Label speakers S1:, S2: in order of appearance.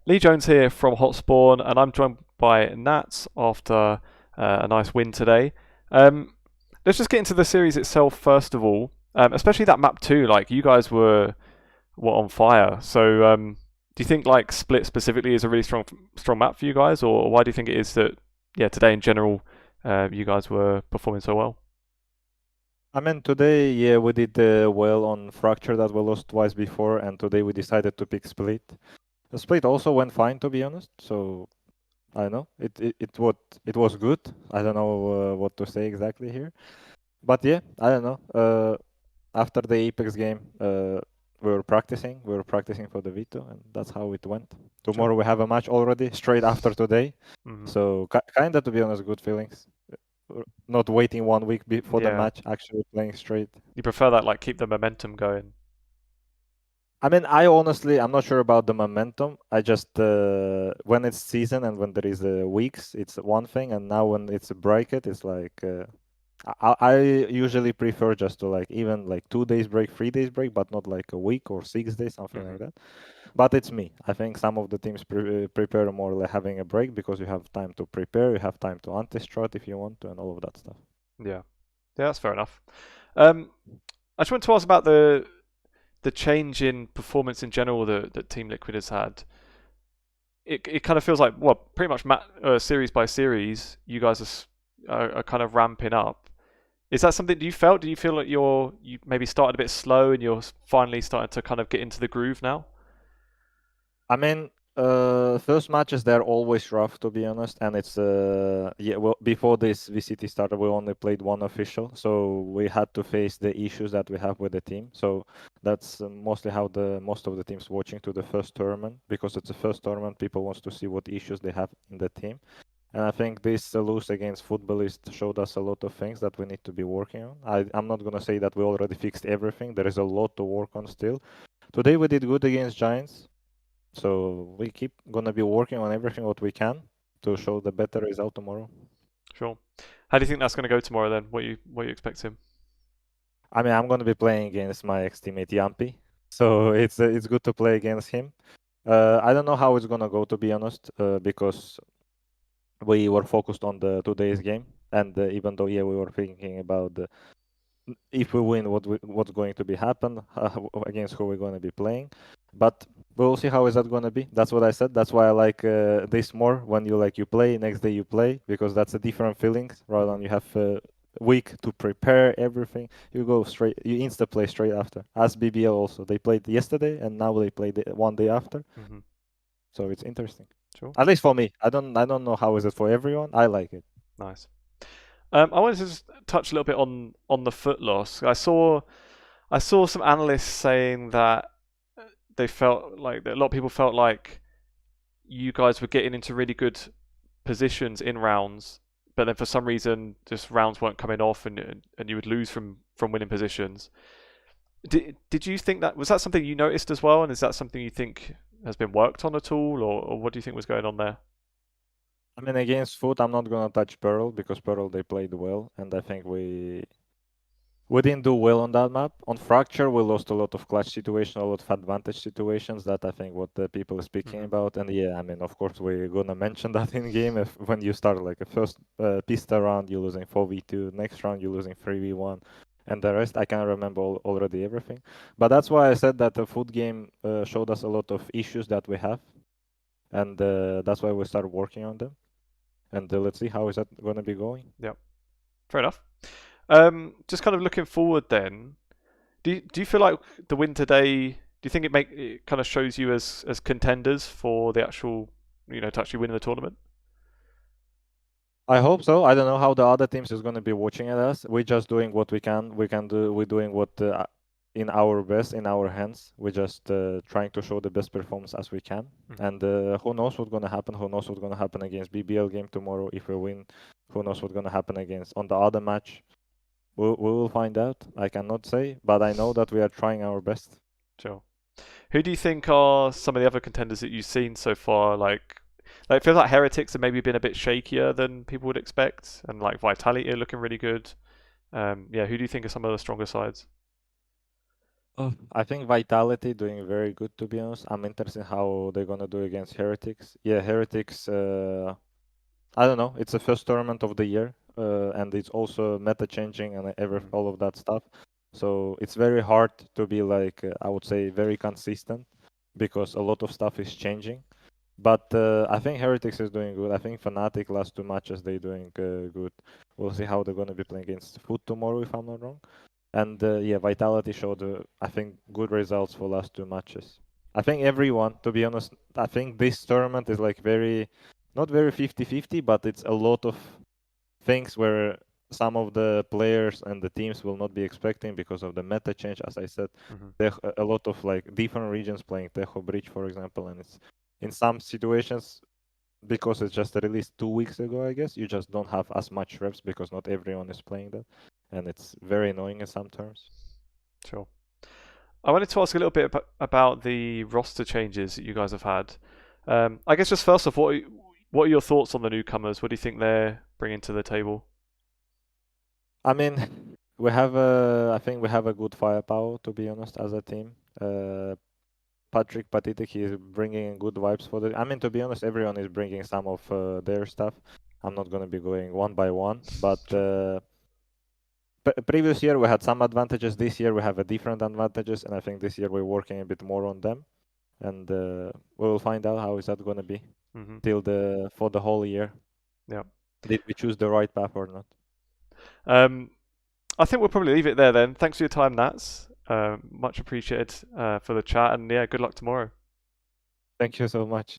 S1: Lee Jones here from Hotspawn, and I'm joined by nAts after a nice win today. Um, let's just get into the series itself first of all, especially that map 2. Like you guys were on fire. So do you think like Split specifically is a really strong map for you guys, or why do you think it is that today in general you guys were performing so well?
S2: I mean, today, yeah, we did well on Fracture that we lost twice before, and today we decided to pick Split. The Split also went fine, to be honest. So I don't know. It was good. I don't know what to say exactly here, but yeah, I don't know. After the Apex game, we were practicing. We were practicing for the veto, and that's how it went.
S1: Sure.
S2: Tomorrow we have a match already, straight after today.
S1: Hmm.
S2: So kinda, to be honest, good feelings. Not waiting 1 week before the
S1: Yeah,
S2: match, actually playing straight.
S1: you prefer that, like keep the momentum going.
S2: I mean, I'm not sure about the momentum. I just when it's season and when there is weeks, it's one thing, and now when it's a bracket, it's like I usually prefer just to like even like 2 days break, 3 days break, but not like a week or 6 days, something
S1: Hmm.
S2: like that. But it's me. I think some of the teams prepare more like having a break because you have time to prepare, you have time to anti-strat if you want to, and all of that stuff.
S1: Yeah, yeah, that's fair enough. Um, I just want to ask about the change in performance in general that Team Liquid has had. It kind of feels like, well, pretty much series by series, you guys are kind of ramping up. Is that something do you feel like you maybe started a bit slow and you're finally starting to kind of get into the groove now?
S2: I mean, first matches they're always rough to be honest, and it's yeah. Well, before this VCT started, we only played one official, so we had to face the issues that we have with the team. So that's mostly how the most of the teams watching to the first tournament, because it's the first tournament. People wants to see what issues they have in the team, and I think this lose against Footballist showed us a lot of things that we need to be working on. I'm not gonna say that we already fixed everything. There is a lot to work on still. Today we did good against Giants. So we keep gonna be working on everything what we can to show the better result tomorrow.
S1: Sure. How do you think that's going to go tomorrow then? What you expecting?
S2: I mean, I'm gonna be playing against my ex-teammate Yampi, so it's good to play against him. I don't know how it's gonna go to be honest, because we were focused on the today's game, and even though yeah we were thinking about if we win, what's going to be happen against who we're going to be playing. But we'll see how is that going to be. That's what I said. That's why I like this more when you play next day you play, because that's a different feeling rather
S1: Hmm.
S2: than you have a week to prepare everything. You go straight, you insta play straight after. As BBL also, they played yesterday and now they played one day after.
S1: Hmm.
S2: So it's interesting.
S1: Sure.
S2: At least for me. I don't know how is it for everyone. I like it.
S1: Nice. I wanted to just touch a little bit on the foot loss. I saw some analysts saying that they felt like that a lot of people felt like you guys were getting into really good positions in rounds, but then for some reason just rounds weren't coming off and you would lose from winning positions. Did you think that was that something you noticed as well, and is that something you think has been worked on at all, or what do you think was going on there?
S2: I mean, against Foot, I'm not gonna touch Pearl because Pearl they played well, and I think we didn't do well on that map. On Fracture, we lost a lot of clutch situations, a lot of advantage situations. That I think what the people are speaking
S1: Hmm.
S2: about. And yeah, I mean, of course, we're gonna mention that in game. If when you start like a first pista round, you're losing 4v2. Next round, you're losing 3v1, and the rest I can't remember already everything. But that's why I said that the foot game showed us a lot of issues that we have, and that's why we started working on them. And let's see how is that gonna be going.
S1: Yep, fair enough. Just kind of looking forward then. Do you feel like the win today? Do you think it kind of shows you as contenders for the actual to actually winning the tournament?
S2: I hope so. I don't know how the other teams is going to be watching at us. We're just doing what we can. We can do. We're doing what in our best, in our hands. We're just trying to show the best performance as we can.
S1: Hmm.
S2: And who knows what's going to happen? Who knows what's going to happen against BBL game tomorrow? If we win, who knows what's going to happen against on the other match? We will find out. I cannot say, but I know that we are trying our best.
S1: Sure. Who do you think are some of the other contenders that you've seen so far? Like it feels like Heretics have maybe been a bit shakier than people would expect, and like Vitality are looking really good. Yeah, who do you think are some of the stronger sides?
S2: I think Vitality doing very good, to be honest. I'm interested in how they're gonna do against Heretics. Yeah, Heretics. I don't know. It's the first tournament of the year, and it's also meta changing and
S1: Mm.
S2: all of that stuff. So it's very hard to be like I would say very consistent because a lot of stuff is changing. But I think Heretics is doing good. I think Fnatic last two matches they doing good. We'll see how they're gonna be playing against Foot tomorrow, if I'm not wrong. And yeah, Vitality showed I think good results for last two matches. I think everyone, to be honest, I think this tournament is like very, not very 50-50, but it's a lot of things where some of the players and the teams will not be expecting because of the meta change. As I said,
S1: Mm-hmm.
S2: there are a lot of like different regions playing Tejo Bridge, for example, and it's in some situations because it's just released 2 weeks ago, I guess, you just don't have as much reps because not everyone is playing that. And it's very annoying in some terms.
S1: Sure. I wanted to ask a little bit about the roster changes that you guys have had. I guess just first off, what are your thoughts on the newcomers? What do you think they're bringing to the table?
S2: I mean, I think we have a good firepower, to be honest, as a team. Patrick Patitek, he is bringing in good vibes for the. I mean, to be honest, everyone is bringing some of their stuff. I'm not going to be going one by one, but
S1: Sure.
S2: previous year we had some advantages. This year we have a different advantages, and I think this year we're working a bit more on them, and we will find out how is that going to be
S1: Mm-hmm.
S2: till the for the whole year.
S1: Yeah.
S2: Did we choose the right path or not?
S1: Um, I think we'll probably leave it there then. Thanks for your time, Nats. Much appreciated for the chat, and yeah, good luck tomorrow.
S2: Thank you so much.